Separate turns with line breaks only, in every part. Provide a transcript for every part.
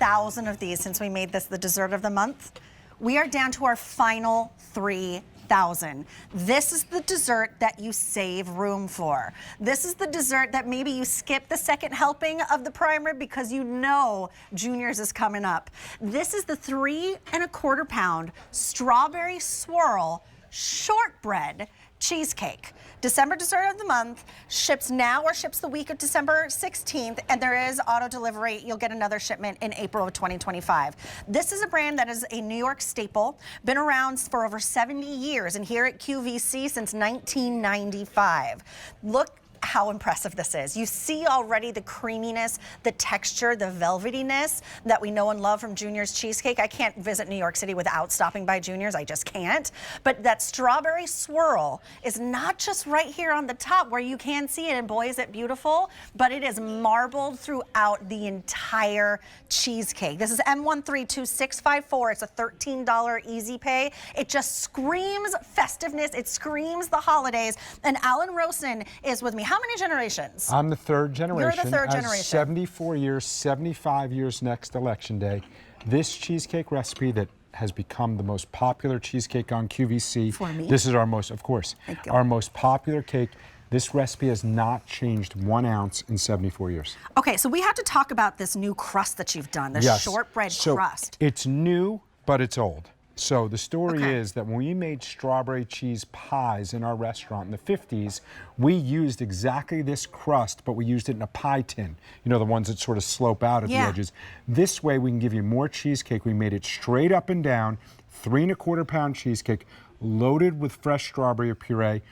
1,000 of these since we made this the dessert of the month. We are down to our final 3,000. This is the dessert that you save room for. This is the dessert that maybe you skip the second helping of the prime rib because you know Junior's is coming up. This is the 3 1/4 pound strawberry swirl shortbread cheesecake. December dessert of the month, ships now or ships the week of December 16th, and there is auto delivery. You'll get another shipment in April of 2025. This is a brand that is a New York staple, been around for over 70 years, and here at QVC since 1995. Look how impressive this is. You see already the creaminess, the texture, the velvetyness that we know and love from Junior's Cheesecake. I can't visit New York City without stopping by Junior's. I just can't. But that strawberry swirl is not just right here on the top where you can see it, and boy, is it beautiful, but it is marbled throughout the entire cheesecake. This is M132654. It's a $13 easy pay. It just screams festiveness. It screams the holidays. And Alan Rosen is with me. How many generations?
I'm the third generation.
You're the third generation.
74 years, 75 years next election day. This cheesecake recipe that has become the most popular cheesecake on QVC.
For me?
This is our most, of course, our most popular cake. This recipe has not changed 1 ounce in 74 years.
Okay, so we have to talk about this new crust that you've done, the shortbread crust.
It's new, but it's old. So the story is that when we made strawberry cheese pies in our restaurant in the 50s, we used exactly this crust, but we used it in a pie tin. You know, the ones that sort of slope out at the edges. This way we can give you more cheesecake. We made it straight up and down, 3 1/4 pound cheesecake, loaded with fresh strawberry puree,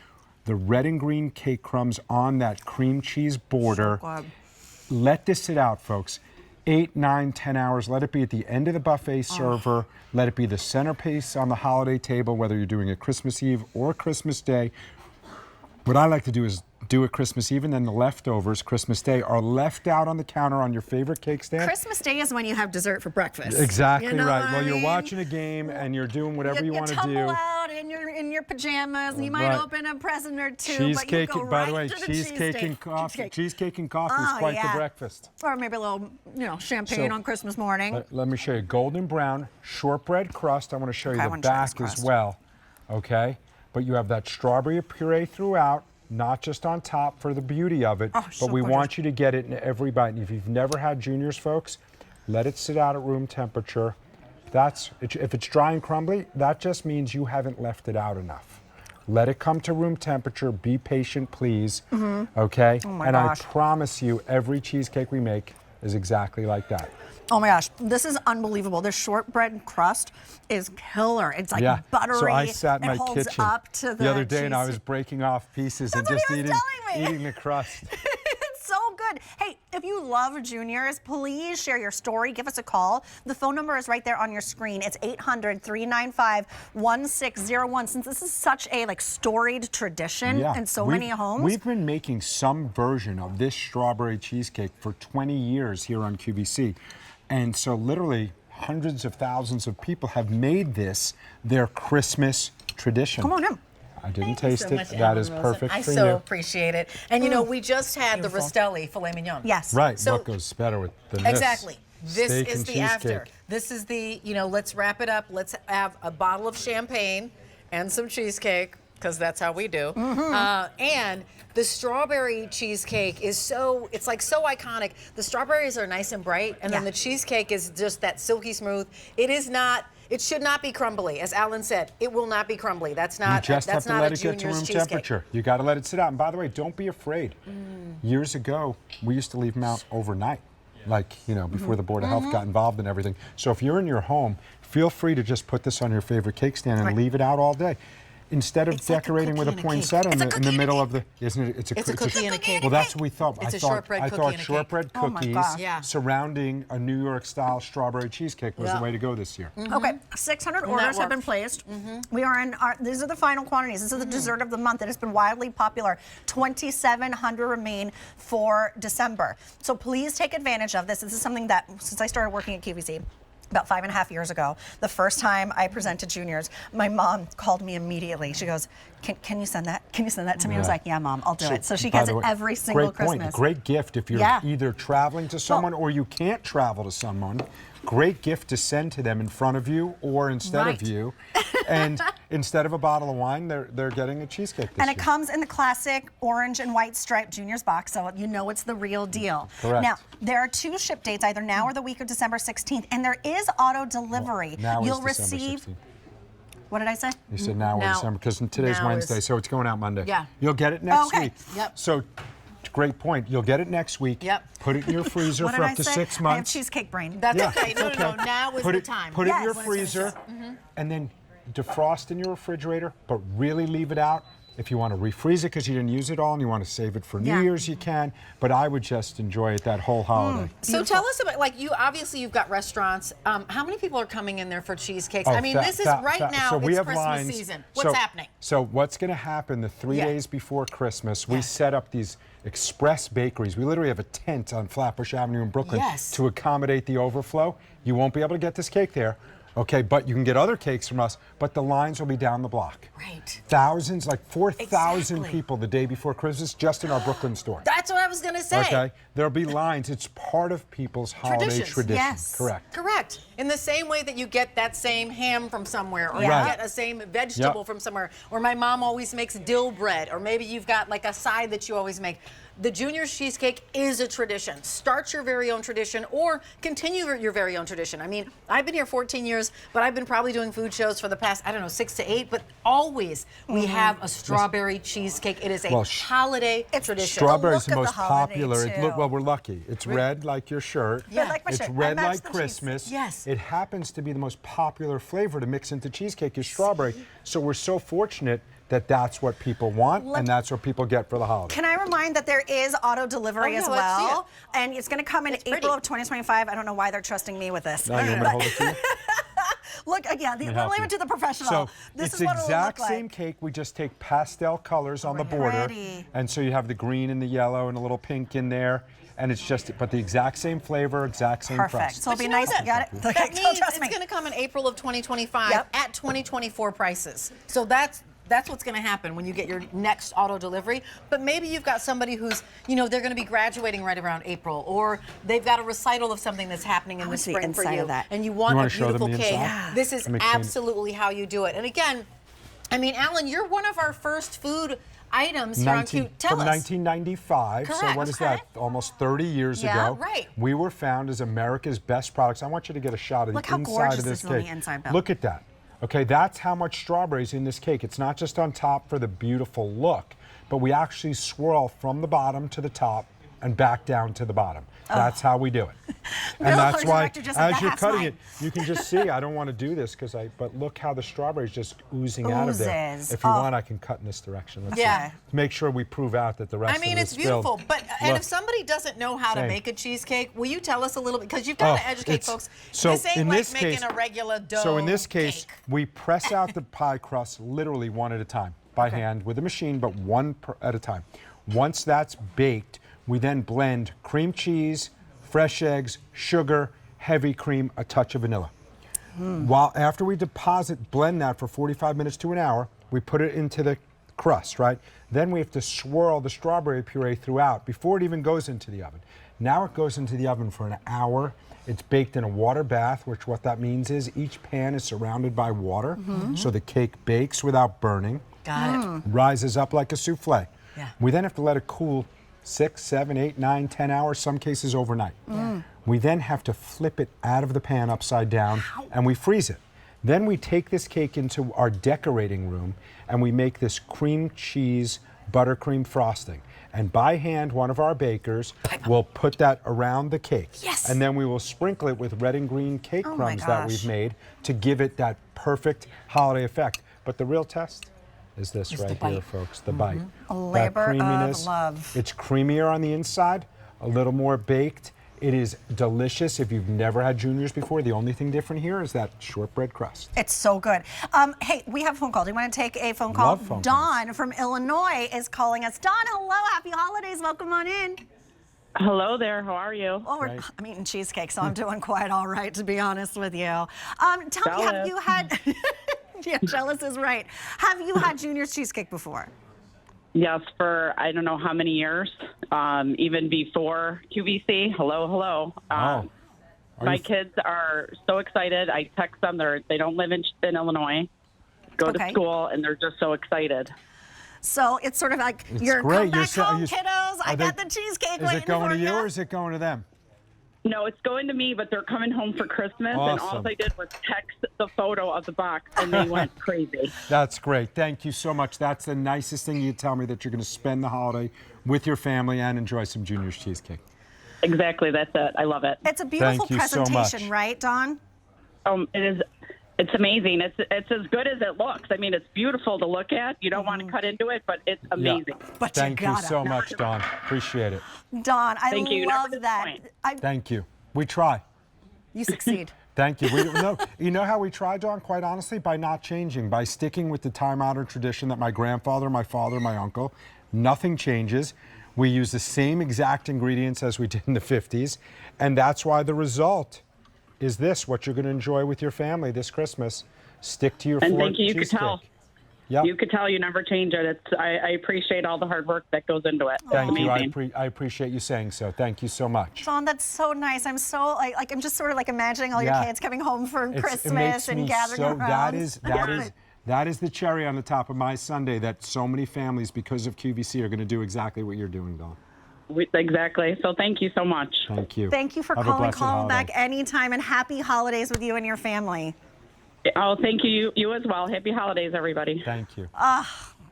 the red and green cake crumbs on that cream cheese border.
So good.
Let this sit out, folks. 8, 9, 10 hours. Let it be at the end of the buffet server. Let it be the centerpiece on the holiday table, whether you're doing it Christmas Eve or Christmas Day. What I like to do is do it Christmas Eve, and then the leftovers, Christmas Day, are left out on the counter on your favorite cake stand.
Christmas Day is when you have dessert for breakfast.
Exactly,
you know
right. Well,
I
you're
mean?
watching a game and you're doing whatever you want to do.
You tumble out in your pajamas, and you might open a present or two,
cheesecake,
but you go
by
right
the way,
to the
cheesecake and coffee. Cheesecake and coffee is quite the breakfast.
Or maybe a little, champagne on Christmas morning.
Let me show you golden brown shortbread crust. I want to show you the back as well. Okay, but you have that strawberry puree throughout. Not just on top for the beauty of it, but we want you to get it in every bite. And if you've never had Junior's, folks, let it sit out at room temperature. If it's dry and crumbly, that just means you haven't left it out enough. Let it come to room temperature. Be patient, please. Okay?
Oh my
gosh.
gosh.
I promise you, every cheesecake we make is exactly like that.
Oh my gosh, this is unbelievable. This shortbread crust is killer. It's like buttery.
So I sat in my kitchen
up to
the other day and I was breaking off pieces and just eating the crust.
It's so good. Hey, if you love Junior's, please share your story. Give us a call. The phone number is right there on your screen. It's 800-395-1601. Since this is such a storied tradition in so many homes.
We've been making some version of this strawberry cheesecake for 20 years here on QVC. And so literally hundreds of thousands of people have made this their Christmas tradition.
Come on in.
I didn't taste it. That is perfect for you.
I so appreciate it. And we just had the Rastelli filet mignon.
Yes.
Right. So, what goes better with this?
Exactly. This
Steak
is
and
the
cheesecake.
after. This is the, let's wrap it up. Let's have a bottle of champagne and some cheesecake, because that's how we do. And the strawberry cheesecake is so iconic. The strawberries are nice and bright, and then the cheesecake is just that silky smooth. It should not be crumbly. As Alan said, it will not be crumbly. That's not
You just have to let
a
it get to room
Junior's cheesecake.
temperature. You got to let it sit out. And by the way, don't be afraid. Years ago, we used to leave them out overnight, before the Board of Health got involved in everything. So if you're in your home, feel free to just put this on your favorite cake stand and leave it out all day. Instead of decorating with a poinsettia in the middle of the, isn't it?
It's a cookie and a cake.
Well, that's what we thought.
It's a shortbread cookie and a cake.
Shortbread cookies
Yeah.
surrounding a New York style strawberry cheesecake was the way to go this year.
Okay, 600 orders have been placed. We are in these are the final quantities. This is the dessert of the month. It has been wildly popular. 2,700 remain for December. So please take advantage of this. This is something that, since I started working at QVC, about 5.5 years ago, the first time I presented juniors, my mom called me immediately. She goes, can you send that? Can you send that to me? I was like, yeah, Mom, I'll do it. So she
by
gets
the
it
way,
every single
great point.
Christmas.
Great gift if you're either traveling to someone or you can't travel to someone. Great gift to send to them in front of you or instead of you. And instead of a bottle of wine, they're getting a cheesecake this
And it
year.
comes in the classic orange and white striped Juniors box, so you know it's the real deal.
Correct.
Now, there are 2 ship dates, either now or the week of December 16th, and there is auto delivery.
Now
You'll
is December
receive.
16th.
What did I say?
You said now or December, because today's
now
Wednesday,
is-
so it's going out Monday.
Yeah.
You'll get it next
Okay.
week.
Yep.
So, great point. You'll get it next week.
Yep.
Put it in your freezer
What
for
did
up
I
to
say?
6
I have
months.
cheesecake brain.
That's
Yeah,
okay. No,
it's
no,
okay.
no. Now is
Put
the
it,
time.
Put it in
Yes.
your
When it's
freezer, and then defrost in your refrigerator, but really leave it out. If you want to refreeze it because you didn't use it all and you want to save it for New Year's, you can. But I would just enjoy it that whole holiday.
So tell us about, like, you've got restaurants. How many people are coming in there for cheesecakes? I mean, this is right now,
so we
it's
have
Christmas
lines.
season. What's happening?
So what's going to happen the 3 days before Christmas, we set up these express bakeries. We literally have a tent on Flatbush Avenue in Brooklyn to accommodate the overflow. You won't be able to get this cake there. Okay, but you can get other cakes from us, but the lines will be down the block.
Right.
Thousands, like 4,000
Exactly.
people the day before Christmas just in our Brooklyn store.
That's what I was going to say.
Okay, there'll be lines. It's part of people's holiday
Traditions.
tradition.
Yes.
Correct.
Correct. In the same way that you get that same ham from somewhere, or
Right.
you get a same vegetable from somewhere, or my mom always makes dill bread, or maybe you've got like a side that you always make. The Junior's Cheesecake is a tradition. Start your very own tradition or continue your very own tradition. I mean, I've been here 14 years, but I've been probably doing food shows for the past, 6 to 8, but always we have a strawberry cheesecake. It is a holiday tradition.
Strawberry is
look
the
of
most
the holiday,
popular.
too.
Well, we're lucky. It's red like your shirt.
Yeah, like my
It's
shirt. I
red
matched
like
the
Christmas.
cheesecake.
Yes.
It happens to be the most popular flavor to mix into cheesecake is strawberry. So we're so fortunate that that's what people want and that's what people get for the holiday.
Can I remind that there is auto delivery as
let's see
well? And it's going to come in
It's pretty.
April of 2025. I don't know why they're trusting me with this.
Now you want me to hold it to you?
Look, again,
help
we'll leave
you.
it to the professional.
So
this
it's
is what it'll
exact
look
same
like.
cake. We just take pastel colors on the border,
Pretty.
and so you have the green and the yellow and a little pink in there, and it's just but the exact same flavor, exact same
Perfect.
crust.
So it'll be
you know
nice.
what?
Got it? Okay,
That
so
means
trust
it's
me.
going to come in April of 2025
Yep.
at 2024 prices. So that's what's going to happen when you get your next auto delivery. But maybe you've got somebody who's, they're going to be graduating right around April, or they've got a recital of something that's happening in the
wanna see
spring for
inside
you,
of that.
and you want
You
a
wanna show them
beautiful
the
cake.
inside?
This is
Let me clean it.
absolutely how you do it. And again, I mean, Alan, you're one of our first food items here on Q. Tell
from
us.
1995. So
Correct.
what is that? Almost 30 years
Yeah,
ago.
right.
We were found as America's best products. I want you to get a shot of
Look
the
how
inside
gorgeous
of this
this is on
cake.
the inside, Bill.
Look at that. Okay, that's how much strawberries in this cake. It's not just on top for the beautiful look, but we actually swirl from the bottom to the top and back down to the bottom. That's how we do it. And
Bill,
that's
our
why,
director, just said,
as you're
"That's
cutting
mine."
it, you can just see, I don't want to do this but look how the strawberry is just oozing out of there.
Oozes.
If you
Oh.
want, I can cut in this direction. Let's
Yeah.
see. Make sure we prove out that the rest
I mean,
of
it's
this filled.
beautiful. But and
Look.
if somebody doesn't know how to
Same.
make a cheesecake, will you tell us a little bit? Because you've got to educate
it's-
folks.
So
this ain't
in
like
this
making
case,
a regular dough
So in this case,
cake.
we press out the pie crust literally one at a time by hand with a machine, but one at a time. Once that's baked, we then blend cream cheese, fresh eggs, sugar, heavy cream, a touch of vanilla. While after we blend that for 45 minutes to an hour, we put it into the crust, right? Then we have to swirl the strawberry puree throughout before it even goes into the oven. Now it goes into the oven for an hour. It's baked in a water bath, which what that means is each pan is surrounded by water, so the cake bakes without burning,
Got it.
rises up like a souffle.
Yeah.
We then have to let it cool 6, 7, 8, 9, 10 hours, some cases overnight. We then have to flip it out of the pan upside down and we freeze it. Then we take this cake into our decorating room and we make this cream cheese buttercream frosting. And by hand, one of our bakers will put that around the cake.
Yes.
And then we will sprinkle it with red and green cake
Oh my
crumbs that
gosh.
we've made to give it that perfect holiday effect. But the real test is this
It's
right
the
here,
bite.
folks, the bite.
A
That
labor of
creaminess.
love.
It's creamier on the inside, a little more baked. It is delicious. If you've never had Juniors before, the only thing different here is that shortbread crust.
It's so good. Hey, we have a phone call. Do you want to take a phone call?
Love phone
Dawn from Illinois is calling us. Dawn, hello. Happy holidays. Welcome on in.
Hello there. How are you?
Well,
Right.
I'm eating cheesecake, so I'm doing quite all right, to be honest with you. Tell me, have
Jealous.
you had... Yeah, jealous is right. Have you had Junior's cheesecake before?
Yes, for I don't know how many years, even before QVC. Hello.
Are
My
you-
kids are so excited. I text them. They don't live in Illinois, go
Okay.
to school, and they're just so excited.
So it's sort of like,
It's
you're
great.
come back home,
Are
kiddos. I
they-
got the cheesecake
Is
waiting
it going
for
to you
ya.
or is it going to them?
No, it's going to me, but they're coming home for Christmas, and all
Awesome.
they did was text the photo of the box, and they went crazy.
That's great. Thank you so much. That's the nicest thing you tell me, that you're going to spend the holiday with your family and enjoy some Junior's cheesecake.
Exactly, that's it. I love it.
It's a beautiful
Thank you so
presentation,
much.
right, Dawn?
It is. It's amazing. It's as good as it looks. I mean, it's beautiful to look at. You don't want to cut into it, but it's amazing.
But you
Thank you
gotta.
so much, Dawn. Appreciate it.
Dawn, I
Thank you.
love
Never
that.
disappoint.
Thank you. We try.
You succeed.
Thank you. No, you know how we try, Dawn, quite honestly? By not changing, by sticking with the time-honored tradition that my grandfather, my father, my uncle, nothing changes. We use the same exact ingredients as we did in the 50s, and that's why the result is this, what you're going to enjoy with your family this Christmas. Stick to your
And
Ford
thank you. You could
cheesecake.
tell.
Yep.
You could tell you never change it. I appreciate all the hard work that goes into it.
Thank
It's
you.
amazing.
I appreciate you saying so. Thank you so much.
Dawn, that's so nice. I'm so like I'm just sort of like imagining all your
Yeah.
kids coming home for
It
Christmas
makes
and
me
gathering
so,
around.
that is the cherry on the top of my Sunday, that so many families, because of QVC, are going to do exactly what you're doing, Dawn.
Exactly. So thank you so much.
Thank you.
Thank you for
Have a
calling.
blessed
Call back
holiday.
anytime, and happy holidays with you and your family.
Oh, thank you. You as well. Happy holidays, everybody.
Thank you.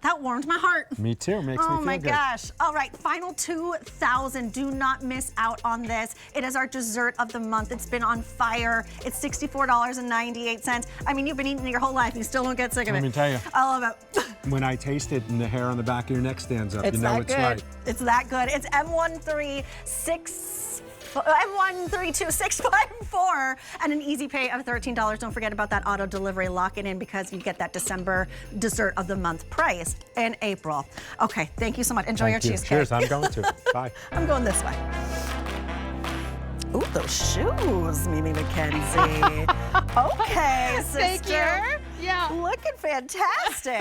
That warmed my heart.
Me too. Makes me
Oh
feel
my
good.
gosh. All right, final 2,000. Do not miss out on this. It is our dessert of the month. It's been on fire. It's $64.98. I mean, you've been eating it your whole life. You still don't get sick of it.
Let me tell you.
I love it.
When I taste it and the hair on the back of your neck stands up,
It's
you know
that
it's
good.
right.
It's that good. It's M13654 and an easy pay of $13. Don't forget about that auto delivery. Lock it in because you get that December dessert of the month price in April. Okay, thank you so much. Enjoy
Thank
your
you.
cheesecake.
Cheers. I'm going to. Bye.
I'm going this way. Ooh, those shoes, Mimi McKenzie. Okay, sister.
Thank you. Yeah.
Looking fantastic.